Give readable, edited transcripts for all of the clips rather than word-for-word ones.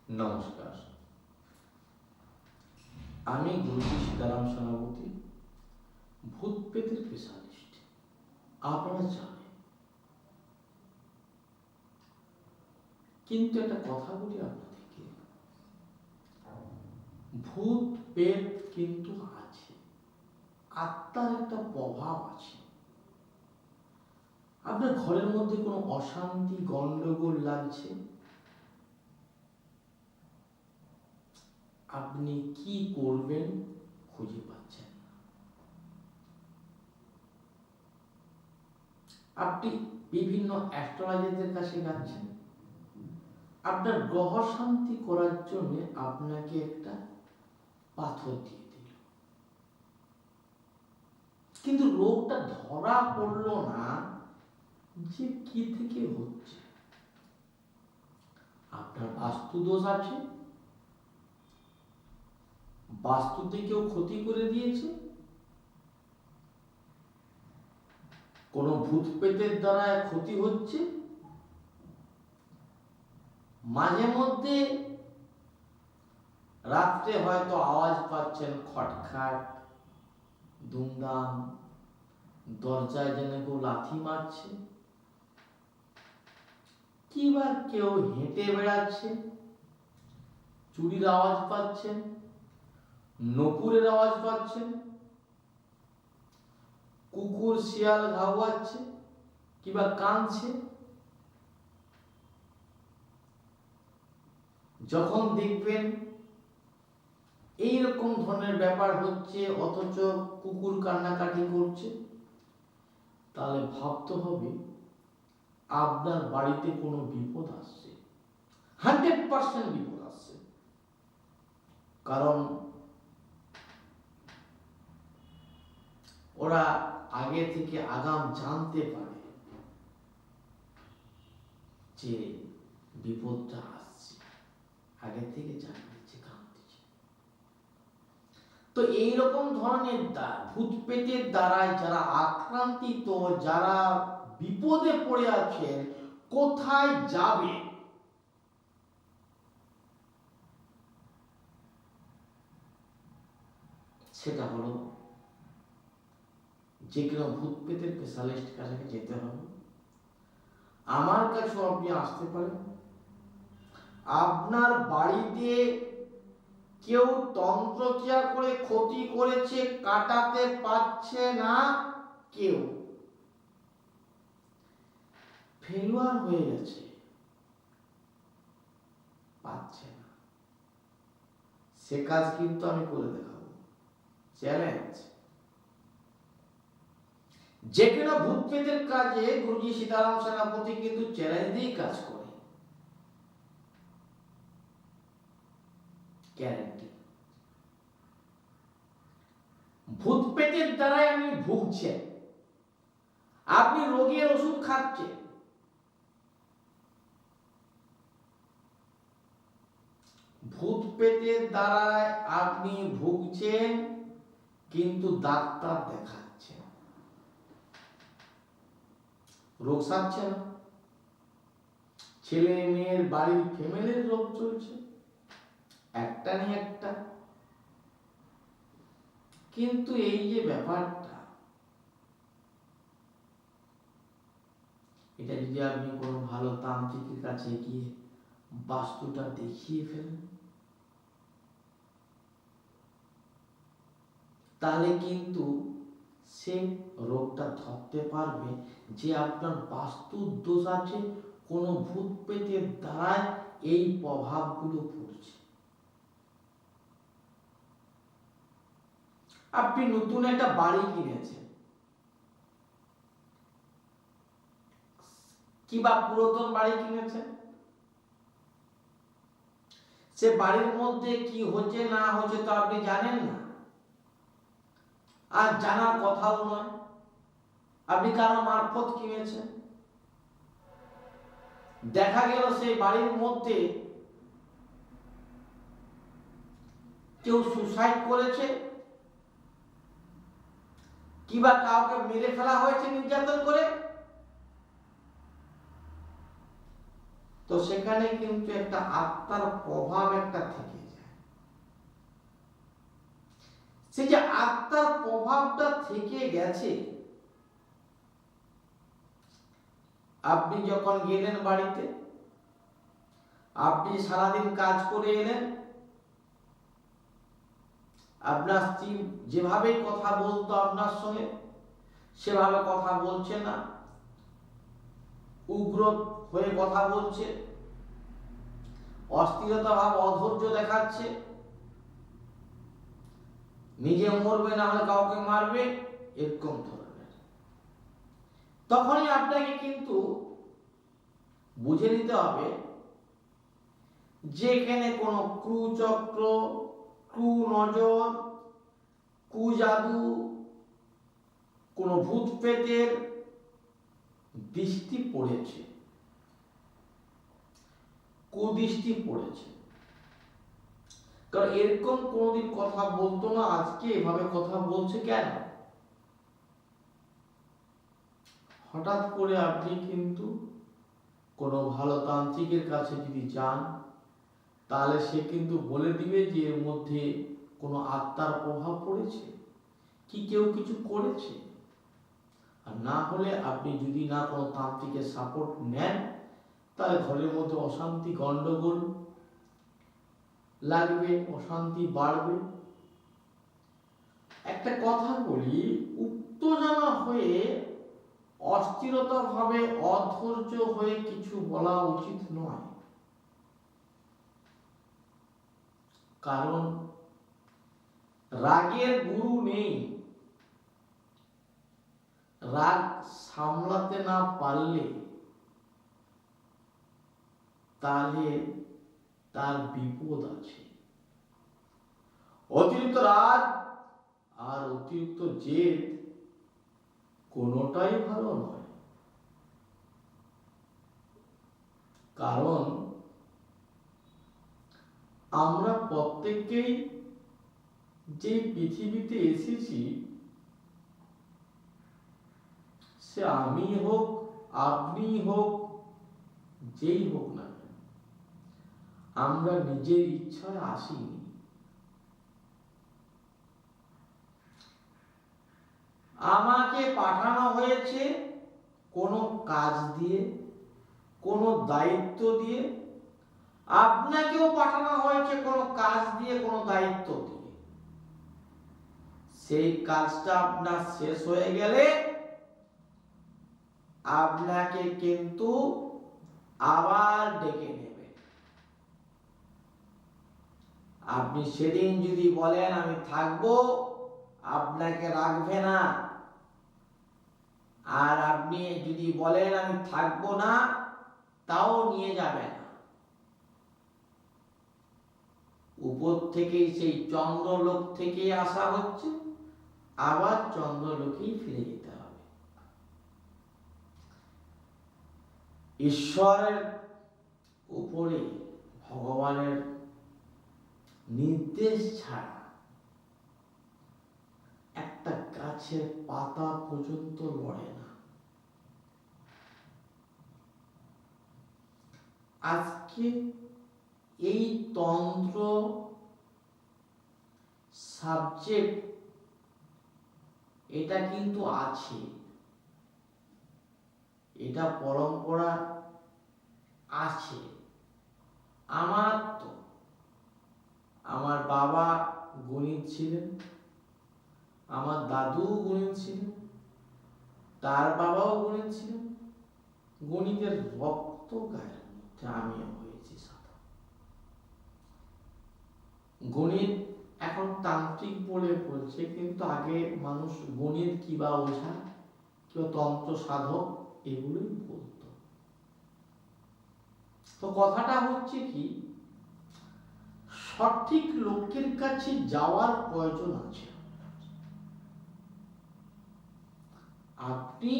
নমস্কার, আমি গুরুজি সীতারাম সেনাপতি, ভূত পেতের স্পেশালিস্ট। আপনারা জানেন, কিন্তু একটা কথা বলি আপনাদেরকে, ভূত পেত কিন্তু আছে, আত্মার একটা প্রভাব আছে। আপনার ঘরের মধ্যে কোনো অশান্তি গন্ডগোল লাগছে, আপনি কি করবেন খুঁজে পাচ্ছেন না। আপনি বিভিন্ন অ্যাস্ট্রোলজারদের কাছে যাচ্ছেন, আপনার গ্রহ শান্তি করার জন্য আপনাকে একটা পাথর দিয়ে দিল, কিন্তু রোগটা ধরা পড়লো না যে কি থেকে হচ্ছে। আপনার বাস্তু দোষ আছে, বাস্তুতে কেউ ক্ষতি করে দিয়েছে, কোন ভূত পেতের দ্বারা ক্ষতি হচ্ছে। মাঝে মধ্যে রাত্রে হয়তো আওয়াজ পাচ্ছেন খটখাট দুমদাম, দরজায় যেন কেউ লাথি মারছে, কিংবা কেউ হেঁটে বেড়াচ্ছে, চুরির আওয়াজ পাচ্ছেন, নপুরের আওয়াজ পাচ্ছেন, কুকুর শিয়াল ঘাওয়াচ্ছে কিংবা কাঁদছে। যখন দেখবেন এইরকম ধরনের ব্যাপার হচ্ছে অথচ কুকুর কান্নাকাটি করছে, তাহলে ভাবতে হবে আপনার বাড়িতে কোনো বিপদ আসছে, 100% বিপদ আসছে। কারণ ওরা আগে থেকে আগাম জানতে পারে যে বিপদটা আসছে, আগে থেকে জানিয়ে দিচ্ছে, কাঁদছে। তো এইরকম ধরনের ভূত পেটের দ্বারায় যারা আক্রান্তিত, যারা বিপদে পড়ে আছেন, কোথায় যাবে সেটা হলো যে কোনো ভূত পেতের স্পেশালিস্ট কাছে যেতে হবে। আমার কাছেও আপনি আসতে পারেন। আপনার বাড়িতে কেউ তন্ত্রক্রিয়া করে ক্ষতি করেছে, কাটাতে পারছে না, কেউ ফেলুয়ার হয়ে গেছে, পাচ্ছে না, সে কাজ কিন্তু আমি করে দেখাবো, চ্যালেঞ্জ। যে কোনো ভূত পেতের কাজে গুরুজি সীতারাম সেনাপতি কিন্তু চ্যালেঞ্জ দিয়েই কাজ করে, গ্যারান্টি। ভূত পেটের দ্বারাই আমি ভুগছেন, আপনি রোগের ওষুধ খাচ্ছেন, ভূত পেটের দ্বারায় আপনি ভুগছেন, কিন্তু ডাক্তার দেখাচ্ছেন, রোগ সারছে না। ছেলে মেয়ের বাড়ির ফ্যামিলির রোগ চলছে, একটা নিয়ে একটা। কিন্তু এই যে ব্যাপারটা, এটা যদি আপনি কোনো ভালো তান্ত্রিকের কাছে গিয়ে বাস্তুটা দেখিয়ে ফেলেন, তাহলে কিন্তু সে রোগটা ধরতে পারবে যে আপনার বাস্তুর দোষ আছে, কোনো ভূত পেতের দ্বারায় এই প্রভাবগুলো পড়ছে। আপনি নতুন একটা বাড়ি কিনেছেন কিংবা পুরাতন বাড়ি কিনেছেন, সে বাড়ির মধ্যে কি হচ্ছে না হচ্ছে তা আপনি জানেন না, আর জানার কথাও নয়। আপনি কারো মারফত কিনেছেন, দেখা গেল সেই বাড়ির মধ্যে কেউ সুসাইড করেছে কিংবা কাউকে মেরে ফেলা হয়েছে নির্যাতন করে। তো সেখানে কিন্তু একটা আত্মার প্রভাব একটা থেকে যায়। সে যে আত্মার প্রভাবটা থেকে গেছে, আপনি যখন গেলেন বাড়িতে, আপনি সারাদিন কাজ করে এলেন, আপনার স্ত্রী যেভাবে কথা বলতো আপনার সঙ্গে সেভাবে কথা বলছে না, উগ্র হয়ে কথা বলছে, অস্থিরতা ভাব, অধৈর্য দেখাচ্ছে, নিজে মরবে না হলে কাউকে মারবে, এরকম ধরনের। তখনই আপনাকে কিন্তু বুঝে নিতে হবে যে এখানে কোনো কুচক্র, কুনজর, কুজাদু, কোনো ভূত প্রেতের দৃষ্টি পড়েছে, কুদৃষ্টি পড়েছে। কারণ এরকম কোনোদিন কথা বলতো না, আজকে এভাবে কথা বলছে কেন? হঠাৎ করে আপনি কিন্তু কোনো ভালো তান্ত্রিকের কাছে যদি যান, তাহলে সে কিন্তু বলে দিবে যে এর মধ্যে কোনো আত্মার প্রভাব পড়েছে কি কেউ কিছু করেছে। আর না হলে আপনি যদি না কোনো তান্ত্রিকের সাপোর্ট নেন, তাহলে ঘরের মধ্যে অশান্তি, গন্ডগোল লাগবে, অশান্তি বাড়বে। একটা কথা বলি, উত্তেজনা হয়ে, অস্থিরতা ভাবে, অধৈর্য হয়ে কিছু বলা উচিত নয়। কারণ রাগের গুরু নেই। রাগ সামলাতে না পারলে তাহলে তার বিপদ আছে। অতিরিক্ত রাগ আর অতিরিক্ত জেদ কোনোটাই ভালো নয়। কারণ আমরা প্রত্যেককেই যে পৃথিবীতে এসেছি, সে আমি হোক, আপনি হোক, যেই হোক না, আমরা নিজের ইচ্ছায় আসিনি। আমাকে পাঠানো হয়েছে কোনো কাজ দিয়ে, কোনো দায়িত্ব দিয়ে। আপনাকেও পাঠানো হয়েছে কোনো কাজ দিয়ে, কোনো দায়িত্ব দিয়ে। সেই কাজটা আপনার শেষ হয়ে গেলে আপনাকে কিন্তু আবার ডেকে নেবে। আপনি সেদিন যদি বলেন আমি থাকবো, আপনাকে রাখবে না। আর আপনি যদি বলেন আমি থাকবো না, তাও নিয়ে যাবে না। উপর থেকে সেই চন্দ্রলোক থেকে আসা হচ্ছে, আবার চন্দ্রলোকেই ফিরে যেতে হবে। ঈশ্বরের উপরে ভগবানের নির্দেশ ছাড়া একটা গাছের পাতা পর্যন্ত লড়ে না। আজকে এই তন্ত্র সাবজেক্ট এটা কিন্তু আছে, এটা পরম্পরা আছে। আমার বাবা গণিত ছিলেন, আমার দাদু গণিত ছিলেন, তার বাবাও গণিত ছিলেন। গণিতের রক্ত গায়ের মধ্যে, আমিও হয়েছি সাধক। গণিত এখন তান্ত্রিক বলে বলছে, কিন্তু আগে মানুষ গণিত কিবা ওঝা কিংবা তন্ত্র সাধক এগুলোই বলতো। তো কথাটা হচ্ছে কি, সঠিক লোকের কাছে যাওয়ার প্রয়োজন আছে। আপনি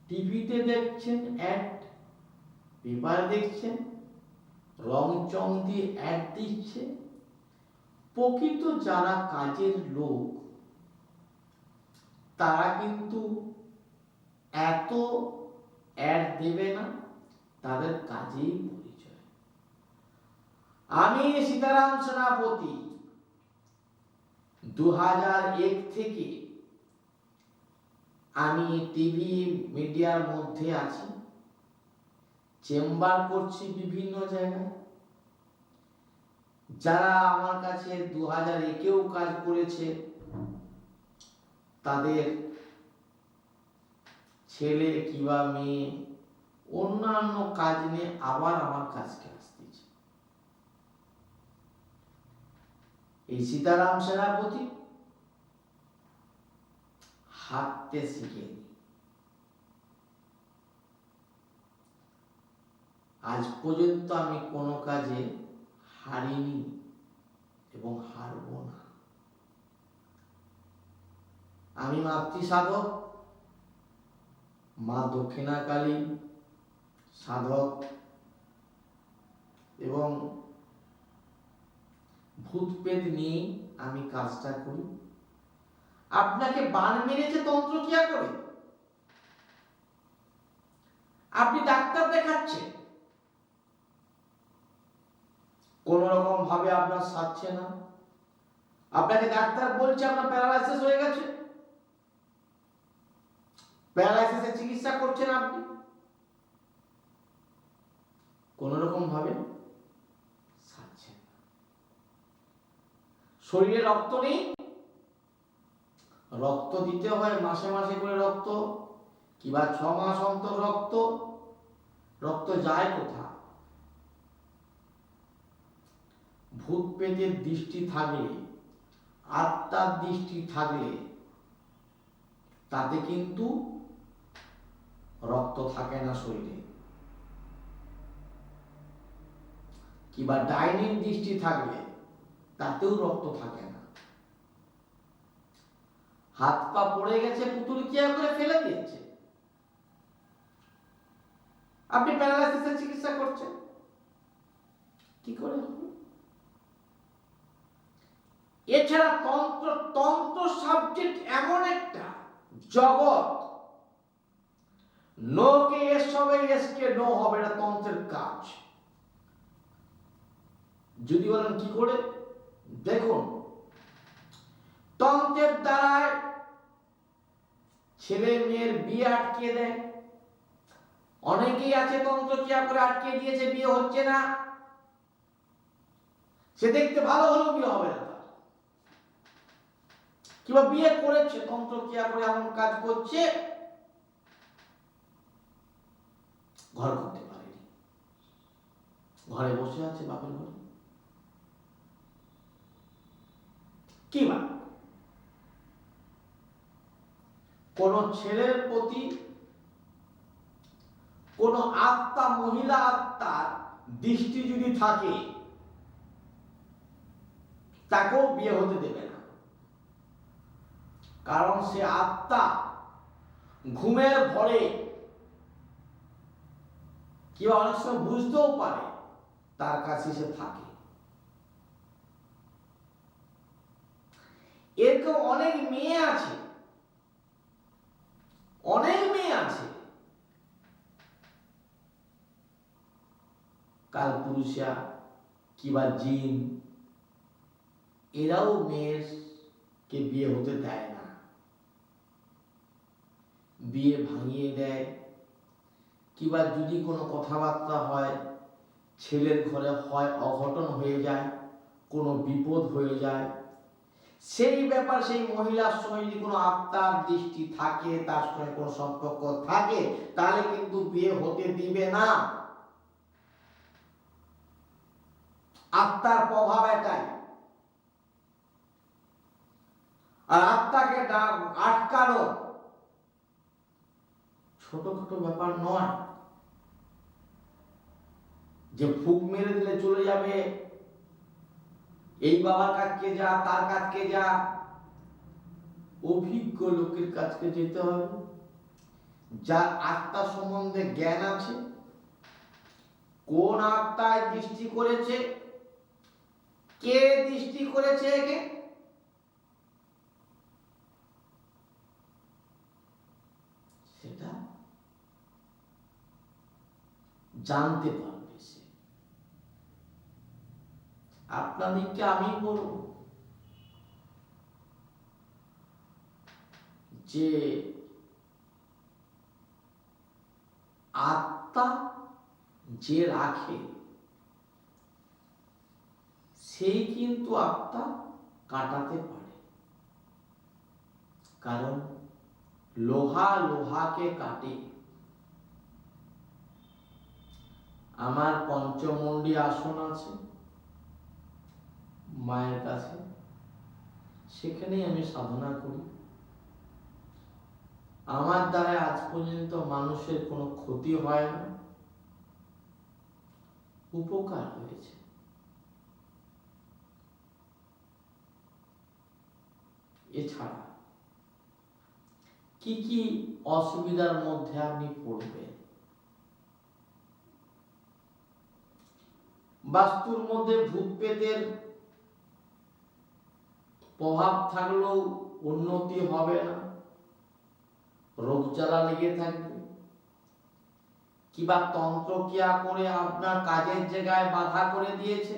টিভিতে দেখছেন অ্যাড, পেপার দেখছেন, রংচং দিয়ে অ্যাড দিচ্ছে। প্রকৃত যারা কাজের লোক, তারা কিন্তু এত অ্যাড দেবে না, তাদের কাজেই পরিচয়। আমি সীতারাম সেনাপতি 2001 থেকে আমি টিভি মিডিয়ার মধ্যে আছি, চেম্বার করছি বিভিন্ন জায়গায়। যারা আমার কাছে 2001-এও কাজ করেছে তাদের ছেলে কিংবা মেয়ে অন্যান্য কাজ নিয়ে আবার আমার কাছকে আসতেছে। এই সীতারাম সেনাপতি হাঁটতে শিখেনি, আজ পর্যন্ত আমি কোনো কাজে হারিনি এবং হারব না। আমি মাতৃ সাধক, মা দক্ষিণাকালী সাধক এবং ভূত প্রেত নিয়ে আমি কাজটা করি। আপনাকে বান মেরেছে তন্ত্রক্রিয়া করে, আপনি ডাক্তার দেখাচ্ছেন, কোন রকম ভাবে আপনার সারছে না, আপনাকে ডাক্তার বলছে আপনার প্যারালাইসিস হয়ে গেছে, প্যারালাইসিসের চিকিৎসা করছেন আপনি, কোন রকম ভাবে সারছেন না। শরীরে রক্ত নেই, রক্ত দিতে হয় মাসে মাসে করে রক্ত, কিংবা 6 মাস অন্তর রক্ত। রক্ত যায় কোথায়? ভূত প্রেতের দৃষ্টি থাকলে, আত্মার দৃষ্টি থাকলে তাতে কিন্তু রক্ত থাকে না শরীরে। কিংবা ডাইনির দৃষ্টি থাকলে তাতেও রক্ত থাকে না। হাত পা পড়ে গেছে, পুতুল কি করে ফেলে দিয়েছে, আপনি প্যারালাইসিসের চিকিৎসা করছেন, কি করে হবে? এছাড়া তন্ত্র সাবজেক্ট এমন একটা জগৎ, নোকে এস হবে, এসকে নো হবে, এটা তন্ত্রের কাজ। যদি বলেন কি করে, দেখুন, তন্ত্রের দ্বারায় ছেলে মেয়ের বিয়ে আটকে দেয়। অনেকেই আছে তন্ত্রক্রিয়া করে আটকে দিয়েছে, বিয়ে হচ্ছে না, সে দেখতে ভালো হলেও বিয়ে হবে না। কিংবা বিয়ে করেছে, তন্ত্রক্রিয়া করে এমন কাজ করছে, ঘর করতে পারেনি, ঘরে বসে আছে বাপের ঘরে। কিংবা কোন ছেলের প্রতি কোন আত্মা, মহিলা আত্মার দৃষ্টি যদি থাকে, তাকেও বিয়ে হতে দেবে না। কারণ সে আত্মা ঘুমের ভরে কিংবা অনেক সময় বুঝতেও পারে, তার কাছে সে থাকে। এরকম অনেক মেয়ে আছে, অনেক মেয়ে আছে, কালপুরুষা কিংবা জিন, এরাও মেয়েকে বিয়ে হতে দেয় না, বিয়ে ভাঙিয়ে দেয়। কিংবা যদি কোনো কথাবার্তা হয়, ছেলের ঘরে হয় অঘটন হয়ে যায়, কোনো বিপদ হয়ে যায়, সেই ব্যাপার সেই মহিলার সঙ্গে যদি কোনো আত্মার দৃষ্টি থাকে, তার সঙ্গে কোনো সম্পর্ক থাকে, তাহলে কিন্তু বিয়ে হতে দিবে না। আত্মার প্রভাব এটাই। আর আত্মাকে আটকানো ছোটখাটো ব্যাপার নয় যে ফুক মেরে দিলে চলে যাবে, এই বাবার কাছকে যা, তার কাছকে যা। অভিজ্ঞ লোকের কাছকে যেতে হবে, যার আত্মা সম্বন্ধে জ্ঞান আছে, কোন আত্মায় দৃষ্টি করেছে, কে দৃষ্টি করেছে একে, সেটা জানতে পারবে সে। আপনাদেরকে আমি বলব যে আত্মা যে রাখে সেই কিন্তু আত্মা কাটাতে পারে, কারণ লোহা লোহাকে কাটে। আমার পঞ্চমন্ডি আসন আছে মায়ের কাছে, সেখানেই আমি সাধনা করি। আমার দ্বারা আজ পর্যন্ত মানুষের কোনো ক্ষতি হয় না, উপকার হয়েছে। এছাড়া কি কি অসুবিধার মধ্যে আপনি পড়বেন? বাস্তুর মধ্যে ভূত প্রেতের প্রভাব থাকলেও উন্নতি হবে না, রোগ জ্বালা লেগে থাকবে। কিবা তন্ত্র ক্রিয়া করে আপনার কাজের জায়গায় বাধা করে দিয়েছে।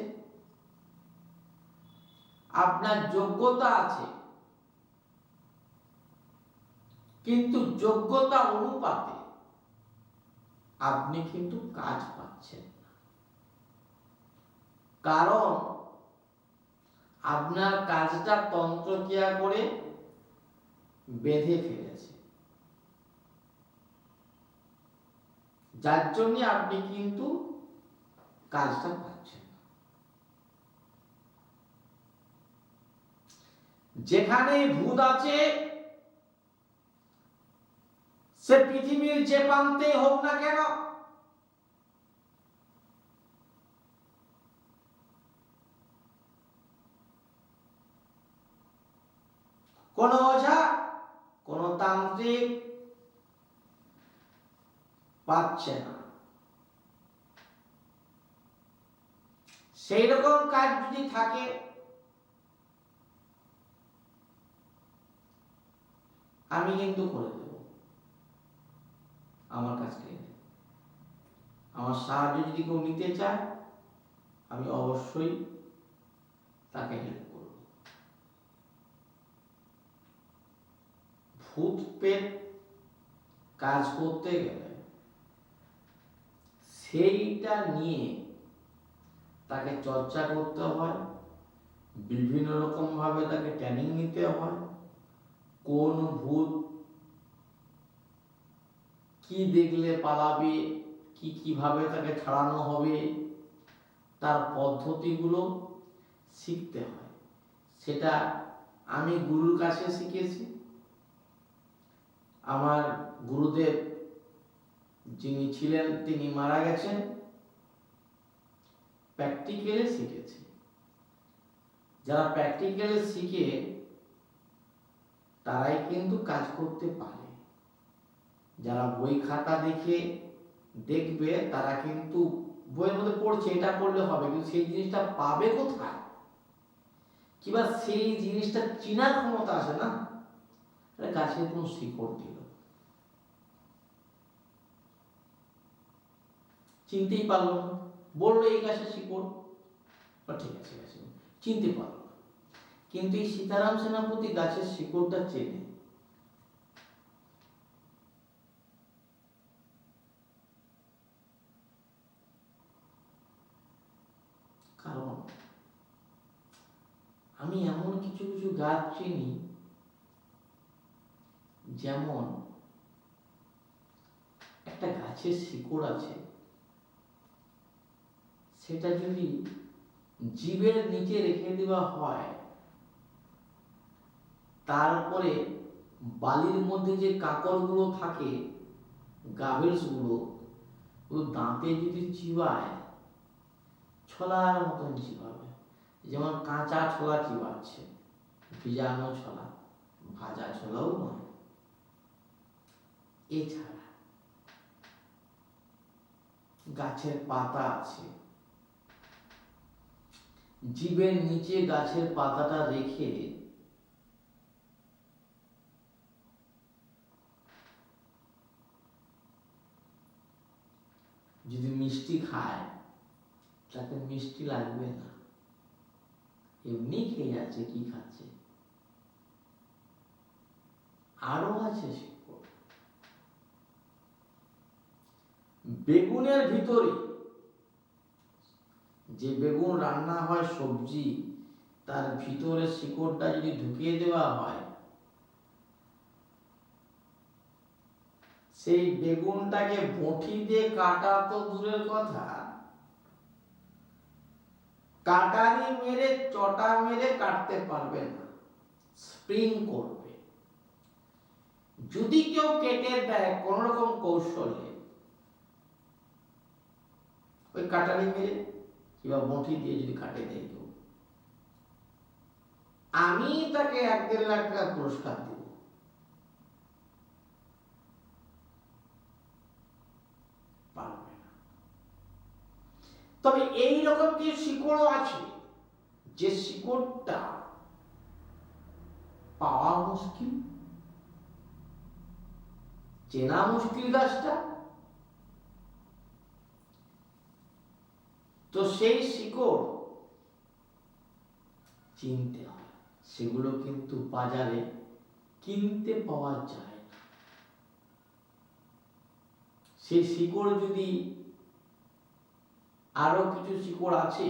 আপনার যোগ্যতা আছে, কিন্তু যোগ্যতা অনুপাতে আপনি কিন্তু কাজ পাচ্ছেন না, কারণ আপনার কাজটা তন্ত্রক্রিয়া করে বেঁধে ফেলেছে, যার জন্য আপনি কিন্তু কাজটা পাচ্ছেন না। যেখানে ভূত আছে সে পৃথিবীর যে প্রান্তে হোক না কেন, কোন ওঝা কোন তান্ত্রিক পাচ্ছে না। সেই রকম কাজ যদি থাকে আমি কিন্তু করে দেব, আমার কাছ থেকে। আমার সাহায্য যদি কেউ নিতে চায় আমি অবশ্যই তাকে হেল্প করব। ভূত পেট কাজ করতে গেলে সেইটা নিয়ে তাকে চর্চা করতে হয়, বিভিন্ন রকম ভাবে তাকে ট্রেনিং নিতে হয়। কোন ভূত কি দেখলে পালাবে, কি কিভাবে তাকে ছাড়ানো হবে, তার পদ্ধতিগুলো শিখতে হয়। সেটা আমি গুরুর কাছে শিখেছি। আমার গুরুদেব যিনি ছিলেন তিনি মারা গেছেন, প্র্যাকটিক্যালি শিখেছি। যারা প্র্যাকটিক্যালি শিখে তারাই কিন্তু কাজ করতে পারে। যারা বই খাতা দেখে দেখবে তারা কিন্তু বইয়ের মধ্যে পড়ছে এটা করলে হবে, কিন্তু সেই জিনিসটা পাবে কোথায়, কিংবা সেই জিনিসটা চেনার ক্ষমতা আছে না। গাছের কোন শিকড় দিল, চিনতেই পারলো না, বললো এই গাছের শিকড়, ঠিক আছে গাছ চিনতে পারলো না। কিন্তু এই সীতারাম সেনাপতি গাছের শিকড়টা চেনে। কারণ আমি এমন কিছু কিছু গাছ চিনি, যেমন একটা গাছের শিকড় আছে, সেটা যদি জীবের নিচে রেখে দেওয়া হয়, তারপরে বালির মধ্যে যে কাঁকড়গুলো থাকে, গাভেলস গুলো, দাঁতে যদি চিবায় ছোলার মতন চিবাবে, যেমন কাঁচা ছোলা চিবাচ্ছে, ভিজানো ছোলা, ভাজা ছোলাও নয়। এছাড়া গাছের পাতা আছে, জীবের নিচে গাছের পাতাটা রেখে যদি মিষ্টি খায় তাকে মিষ্টি লাগবে না, এমনি খেয়ে যাচ্ছে, কি খাচ্ছে। আরো আছে শিকড়। বেগুনের ভিতরে যে বেগুন রান্না হয় সবজি, তার ভিতরে শিকড়টা যদি ঢুকিয়ে দেওয়া হয়, সেই বেগুনটাকে বঁটি দিয়ে কাটা তো দূরের কথা, কাটারি মেরে চটা মেরে কাটতে পারবে না, স্প্রিং করবে। যদি কেউ কেটে দেয় কোন রকম কৌশলে, ওই কাটারি মেরে কিংবা বঁটি দিয়ে যদি কাটে দেয় কেউ, আমি তাকে 1-1.5 লাখ টাকা পুরস্কার দেব। পারবে না। তবে এই রকম কিছু শিকড়ও আছে যে শিকড়টা পাওয়া মুশকিল, চেনা মুশকিল গাছটা, তো সেই শিকড় চিনতে হয়। সেগুলো কিন্তু বাজারে কিনতে পাওয়া যায় না। সেই শিকড় যদি, আরো কিছু শিকড় আছে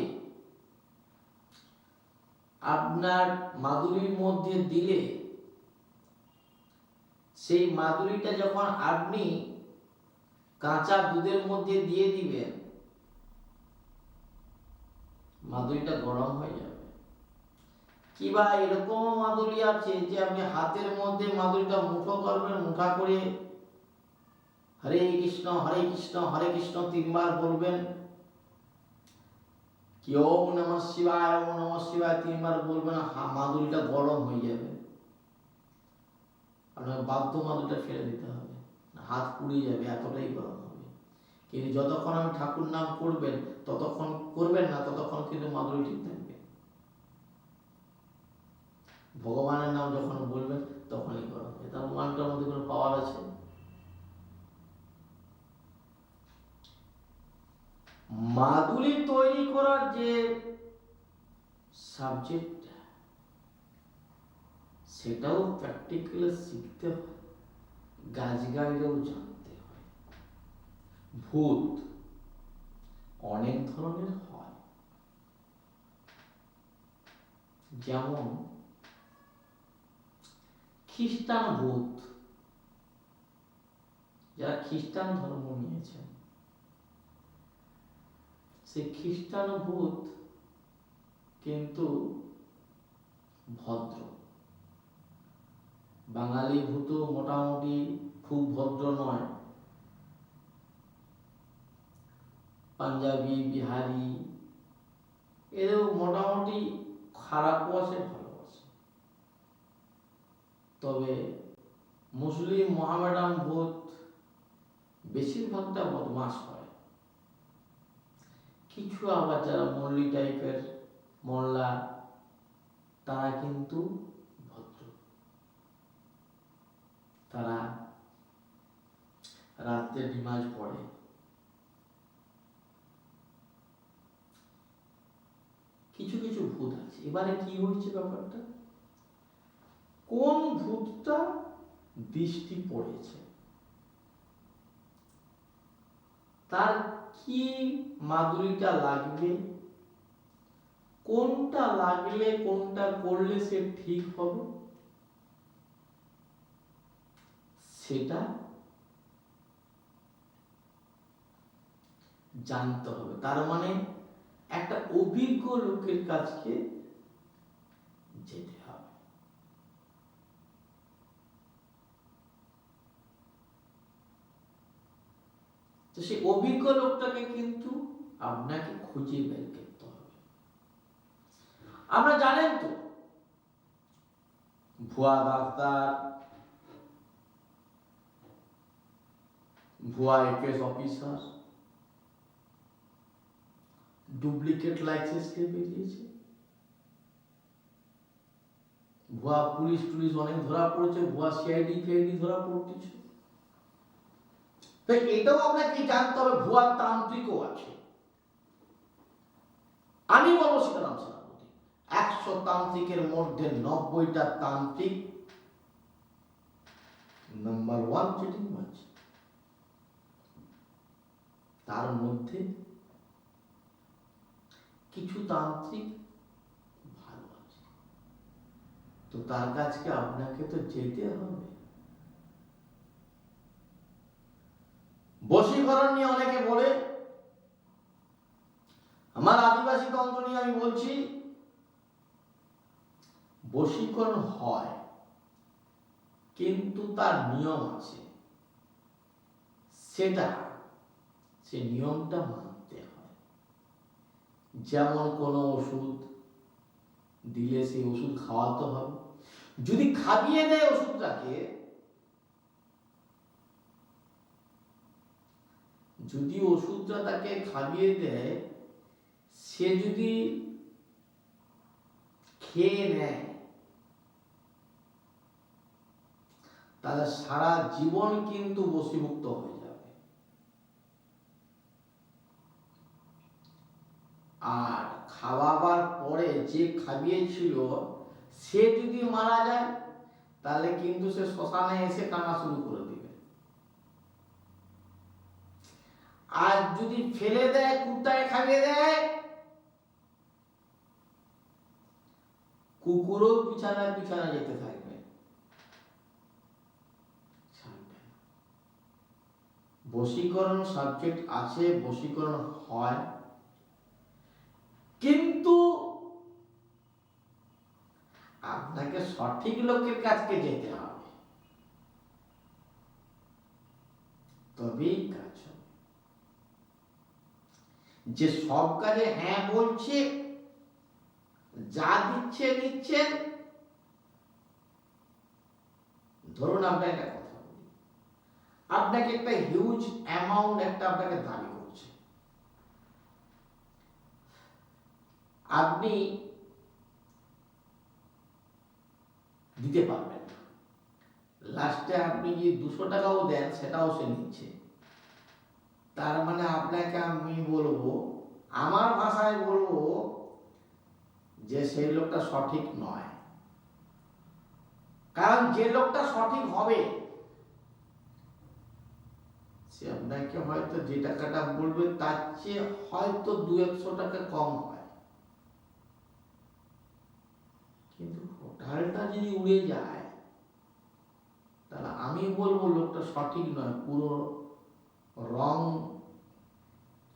আপনার মাদুরির মধ্যে দিলে, সেই মাদুরিটা যখন আপনি কাঁচা দুধের মধ্যে দিয়ে দিবেন, মাদুরিটা গরম হয়ে যাবে। কিবা এরকম মাদুরি আছে যে আপনি হাতের মধ্যে মাদুরিটা মুঠো করবেন, মুঠা করে হরে কৃষ্ণ হরে কৃষ্ণ হরে কৃষ্ণ 3 বার বলবেন, কি ওম নমঃ শিবায় ওম নমঃ শিবায় 3 বার বলবেন, মাদুরিটা গরম হয়ে যাবে। আপনাকে বাধ্য মাদুরিটা ফেলে দিতে হবে, হাত পুড়ে যাবে, এতটাই গরম হবে। কিন্তু যতক্ষণ আমি ঠাকুর নাম করবেন, ততক্ষণ করবেন না, ততক্ষণ কিন্তু মাদুরি ঠিক থাকবে। ভগবানের নাম যখন বলবেন তখনই গরম হবে। তার মানটার মধ্যে কোনো পাওয়ার আছে? মাদুলি তৈরি করার যে সাবজেক্ট, সেটাও প্র্যাকটিক্যালি শিখতে হয়, গাছগাইরেও জানতে হয়। ভূত অনেক ধরনের হয়, যেমন খ্রিস্টান ভূত, যারা খ্রিস্টান ধর্ম নিয়েছেন, সেই খ্রিস্টান ভূত কিন্তু ভদ্র। বাঙালি ভূত মোটামুটি খুব ভদ্র নয়, পাঞ্জাবি বিহারি এও মোটামুটি খারাপও আছে ভালো আছে। তবে মুসলিম মোহামেডান ভূত বেশিরভাগটা বদমাস হয়। কিছু আবার যারা মল্লি টাইপের মোল্লা, তারা কিন্তু ভদ্র। তারা রাত্রে নামাজ পড়ে। কিছু কিছু ভূত আছে। এবারে কি হচ্ছে ব্যাপারটা, কোন ভূতটা দৃষ্টি পড়েছে, তার কি মাদুরিটা লাগবে, কোনটা লাগলে কোনটা করলে সে ঠিক হবে, সেটা জানতে হবে। তার মানে একটা অভিজ্ঞ লোকের কাছে যেতে হবে। তো সেই অভিজ্ঞ লোকটাকে কিন্তু আপনাকে খুঁজে বের করতে হবে। আমরা জানেন তো, ভুয়া ডাক্তার, ভুয়া আইপিএস অফিসার, ডুপ্লিকেট লাইসেন্স নিয়ে বেরিয়েছে, ভুয়া পুলিশ টুলিশ অনেক ধরা পড়েছে, ভুয়া সিআইডি ফিআইডি ধরা পড়তেছে। তো এটাও আপনাকে জানতে হবে, ভুয়া তান্ত্রিকও আছে। আমি বলবো সীতারাম সেনাপতি, 100 তান্ত্রিকের মধ্যে 90টা তান্ত্রিক নাম্বার 1 চিটিং মারছে। তার মধ্যে কিছু তান্ত্রিক ভালো আছে, তো তার কাছে আপনাকে তো যেতে হবে। বশীকরণ নিয়ে অনেকে বলে, আমার আদিবাসী তন্ত্র নিয়ে আমি বলছি, বশীকরণ হয় কিন্তু তার নিয়ম আছে, সে নিয়মটা মানতে হয়। যেমন কোনো ওষুধ দিলে সেই ওষুধ খাওয়াতে হবে। যদি খাইয়ে দেয় ওষুধটাকে, যদি ওষুধটা তাকে খাইয়ে দেয়, সে যদি খেয়ে নেয়, তাহলে সারা জীবন কিন্তু বশীভূত হয়ে যাবে। আর খাওয়াবার পরে যে খাইয়েছিল সে যদি মারা যায়, তাহলে কিন্তু সে শ্মশানে এসে কান্না শুরু করে দিবে। আর যদি ফেলে দেয়, কুত্তায় খাইয়ে দেয়, কুকুরও পিছানায় পিছানায় যেতে থাকবে। বশীকরণ সাবজেক্ট আছে, বশীকরণ হয়, কিন্তু আপনাকে সঠিক লোকের কাছে যেতে হবে, তবেই কাজ হবে। যে সব কাজে হ্যাঁ বলছে, যা দিচ্ছে নিচ্ছেন, ধরুন আপনাকে একটা কথা বলি, আপনাকে একটা হিউজ অ্যামাউন্ট একটা আপনাকে দাবি করছে, আপনি দিতে পারবেন না, লাস্টে আপনি যে 200 টাকাও দেন সেটাও সে নিচ্ছে। তার মানে আপনাকে আমি বলবো, আমার ভাষায় বলবো, যে সেই লোকটা সঠিক নয়। কারণ যে লোকটা সঠিক হবে, সে আপনাকে হয়তো যে টাকাটা বলবে তার চেয়ে হয়তো 200 টাকা কম হয়, কিন্তু টোটালটা যদি উড়ে যায়, তাহলে আমি বলবো লোকটা সঠিক নয়, পুরো রং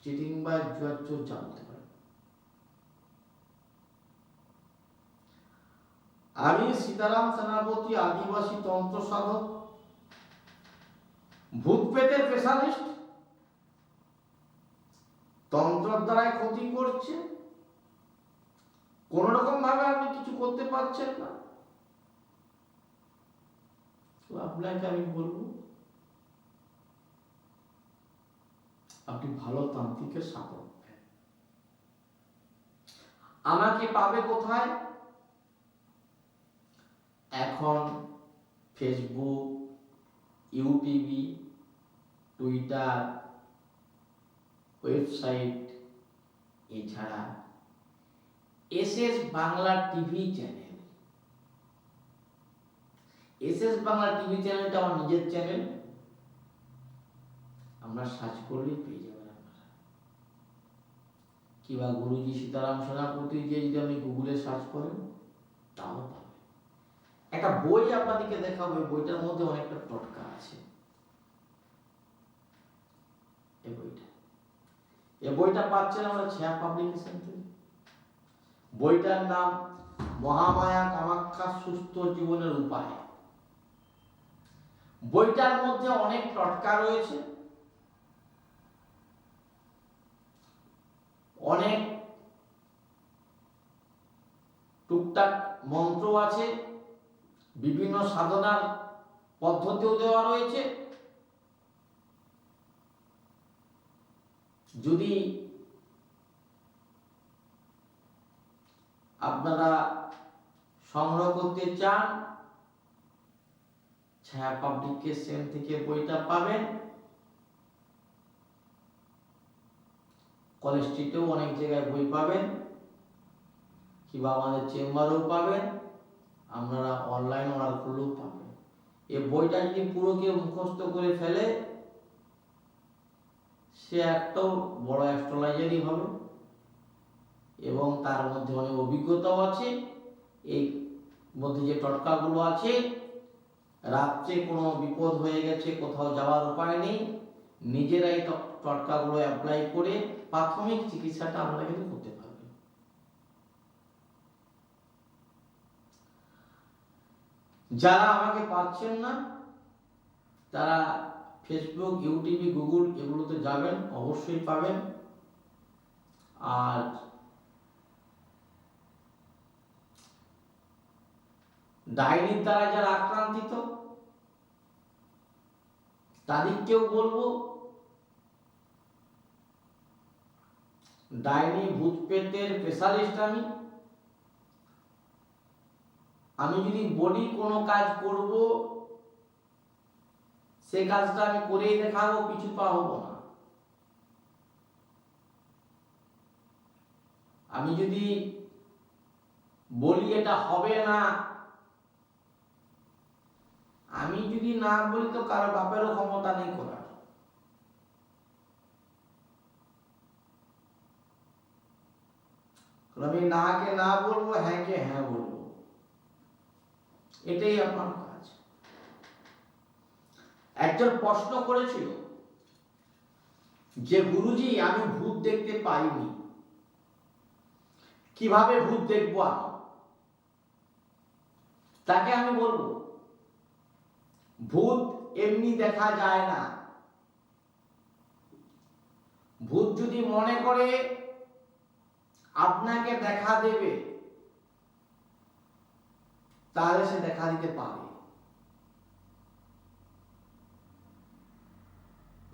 চিটিং বা জুয়ার চোর জানতে পারে। আমি সীতারাম সেনাপতি, আদিবাসী তন্ত্র সাধক, ভূত পেতের স্পেশালিস্ট। তন্ত্রের দ্বারাই ক্ষতি করছে, কোন রকম ভাবে আপনি কিছু করতে পারছেন না, তো আপনাকে আমি বলবো, আপনি ভালো তান্ত্রিকের সাপোর্ট নেন। আমাকে পাবে কোথায়? এখন ফেসবুক, ইউটিউব, টুইটার, ওয়েবসাইট, এছাড়া SS Bangla TV channel. SS Bangla TV চ্যানেলটা আমার নিজের চ্যানেল, আমরা সার্চ করলেই পেয়ে যাবেন আপনারা। কিংবা গুরুজি সীতারাম সেনাপতি যে যদি আপনি গুগলে সার্চ করেন, তাও পাবেন। একটা বই আপনাদেরকে দেখাবো, বইটার মধ্যে অনেকটা টটকা আছে। এই বইটা পাচ্ছেন আমরা ছায়া পাবলিকেশন থেকে। বইটার নাম মহামায়া কামাখ্যা সুস্থ জীবনের উপায়। বইটার মধ্যে অনেক টটকা রয়েছে, অনেক টুকটাক মন্ত্র আছে, বিভিন্ন সাধনার পদ্ধতিও দেওয়া রয়েছে। যদি আপনারা সংগ্রহ করতে চান, ছায়া পাবলিকেশন থেকে বইটা পাবেন। কলেজ স্ট্রিটেও অনেক জায়গায় বই পাবেন, কিংবা আমাদের চেম্বারেও পাবেন, আপনারা অনলাইন অর্ডার করলেও পাবেন। এই বইটা যদি পুরো কেউ মুখস্থ করে ফেলে, সে একটাও বড় অ্যাস্ট্রোলজারই হবে, এবং তার মধ্যে অনেক অভিজ্ঞতাও আছে। এই মধ্যে যে টটকাগুলো আছে, রাত্রে কোনো বিপদ হয়ে গেছে, কোথাও যাওয়ার উপায় নেই, নিজেরাই টটকাগুলো অ্যাপ্লাই করে প্রাথমিক চিকিৎসাটা আমরা কিন্তু করতে পারবেন। যারা আমাকে পাচ্ছেন না, তারা ফেসবুক, ইউটিউব, গুগল এগুলোতে যাবেন, অবশ্যই পাবেন। আর ডাইনির দ্বারা যারা আক্রান্তিত, তাদেরকেও বলবো, ডাইনি ভূত প্রেতের স্পেশালিস্ট আমি যদি বলি কোনো কাজ করব, সে কাজটা আমি করেই দেখাবো, পিছু পা হব না। আমি যদি বলি এটা হবে না, আমি যদি না বলি তো কারো বাপেরও ক্ষমতা নেই করার। আমি না কে না বলবো, হ্যাঁ কে হ্যাঁ বলবো, এটাই আমার কাজ। একজন প্রশ্ন করেছিল যে গুরুজি, আমি ভূত দেখতে পাইনি, কিভাবে ভূত দেখবো আমি? তাকে আমি বলবো, ভূত এমনি দেখা যায় না। ভূত যদি মনে করে আপনাকে দেখা দেবে, তাহলে সে দেখা দিতে পারে।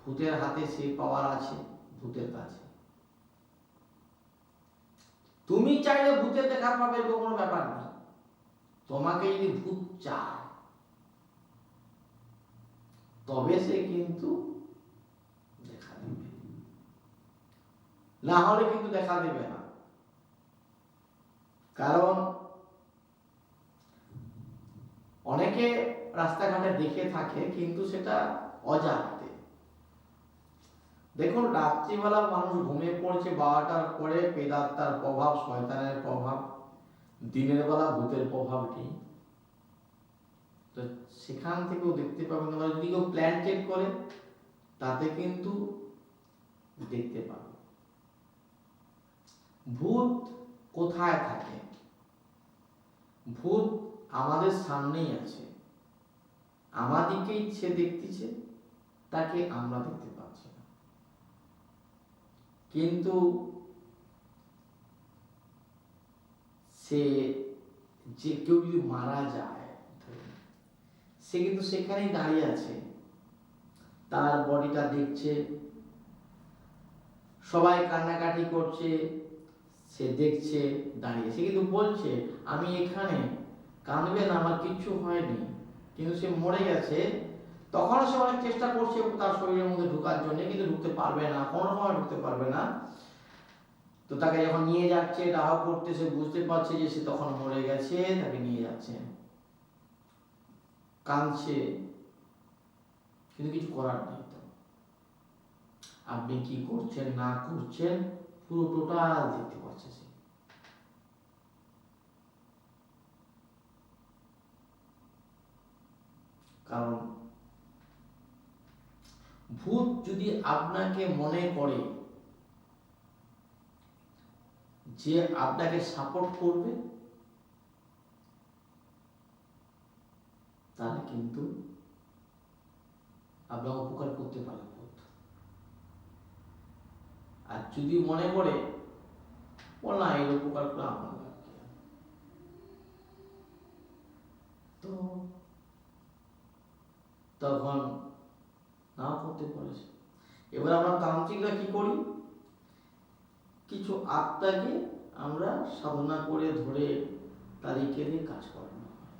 ভূতের হাতে সেই পাওয়ার আছে ভূতের কাছে। তুমি চাইলে ভূতের দেখা পাবে, কোনো ব্যাপার নেই। তোমাকে যদি ভূত চায়, তবে সে কিন্তু দেখা দেবে, না হলে কিন্তু দেখা দেবে না। কারণ অনেকে রাস্তাঘাটে দেখে থাকে, কিন্তু সেটা অজান্তে। দেখুন, রাত্রিবেলা মানুষ ঘুমিয়ে পড়ছে, 12টার পরে প্রেতাত্মার প্রভাব, শয়তানের প্রভাব, দিনের বেলা ভূতের প্রভাব নেই। তো সেখান থেকেও দেখতে পাবেন। যদি কেউ প্ল্যান চেক করে, তাতে কিন্তু দেখতে পাবে। ভূত কোথায় থাকে? ভূত আমাদের সামনেই আছে, আমাদিকেই সে দেখতেছে, তাকে আমরা দেখতে পাচ্ছি না। কিন্তু সে যে কেউ যদি মারা যায়, সে কিন্তু সেখানেই দাঁড়িয়ে আছে, তার বডিটা দেখছে, সবাই কান্নাকাটি করছে, সে দেখছে দাঁড়িয়ে। সে কিন্তু বলছে, আমি এখানে, কাঁদবে না, আমার কিচ্ছু হয়নি। কিন্তু সে মরে গেছে। তখন সে অনেক চেষ্টা করছে তার শরীরের মধ্যে ঢোকার জন্য, কিন্তু ঢুকতে পারবে না, কোনো সময় ঢুকতে পারবে না। তো তাকে যখন নিয়ে যাচ্ছে, দাহ করতে, সে বুঝতে পারছে যে সে তখন মরে গেছে, তাকে নিয়ে যাচ্ছে, কাঁদছে, কিন্তু কিছু করার নেই। তো আপনি কি করছেন না করছেন, পুরো টোটাল দেখতে পাচ্ছে সে। কারণ ভূত যদি আপনাকে মনে করে যে আপনাকে সাপোর্ট করবে, তাহলে কিন্তু আপনার উপকার করতে পারে ভূত। আর যদি মনে করে না, এর উপকার করে আমার লাগবে, তো তখন নাও করতে পারে। এবার আমরা তান্ত্রিকরা কি করি, কিছু আত্মাকে আমরা সাধনা করে ধরে তারিখে দিয়ে কাজ করানো হয়,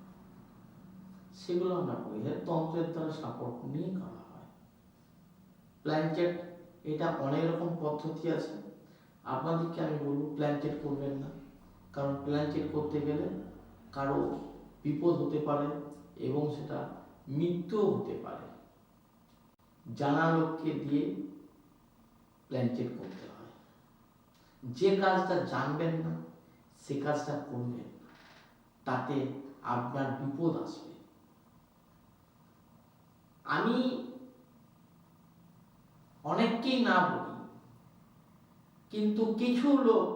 সেগুলো আমরা করি। তন্ত্রের দ্বারা সাপোর্ট নিয়ে করা হয়। প্ল্যানচেট, এটা অনেক রকম পদ্ধতি আছে। আপনাদেরকে আমি বলবো প্ল্যান চেট করবেন না, কারণ প্ল্যান চেট করতে গেলে কারো বিপদ হতে পারে এবং সেটা মৃত্যুও হতে পারে। জানা লোককে দিয়ে প্ল্যান চেট করতে হয়। যে কাজটা জানবেন না সে কাজটা করবেন না, তাতে আপনার বিপদ আসবে। আমি অনেককেই না বলি, কিন্তু কিছু লোক,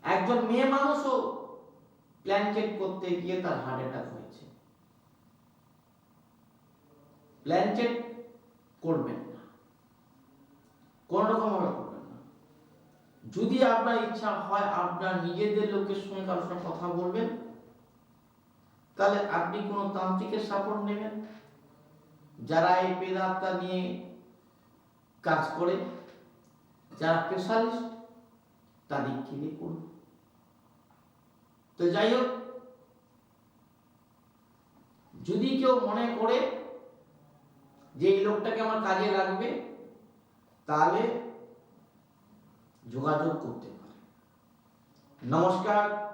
একজন মেয়ে মানুষও প্ল্যান চেক করতে গিয়ে তার হার্ট অ্যাটাক হয়েছে। প্ল্যান চেক করবেন না, কোন রকম ভাবে করবেন না। যদি আপনার ইচ্ছা হয় আপনার নিজেদের লোকের সঙ্গে কারোর সঙ্গে কথা বলবেন, তাহলে আপনি কোনো তান্ত্রিকের সাপোর্ট নেবেন, যারা এই প্রেতাত্মা নিয়ে কাজ করে, যারা স্পেশালিস্ট, তাদেরকে দিয়ে করুন। তো যাই হোক, যদি কেউ মনে করে যে এই লোকটাকে আমার কাজে লাগবে, তাহলে যোগাযোগ করতে পারে। নমস্কার।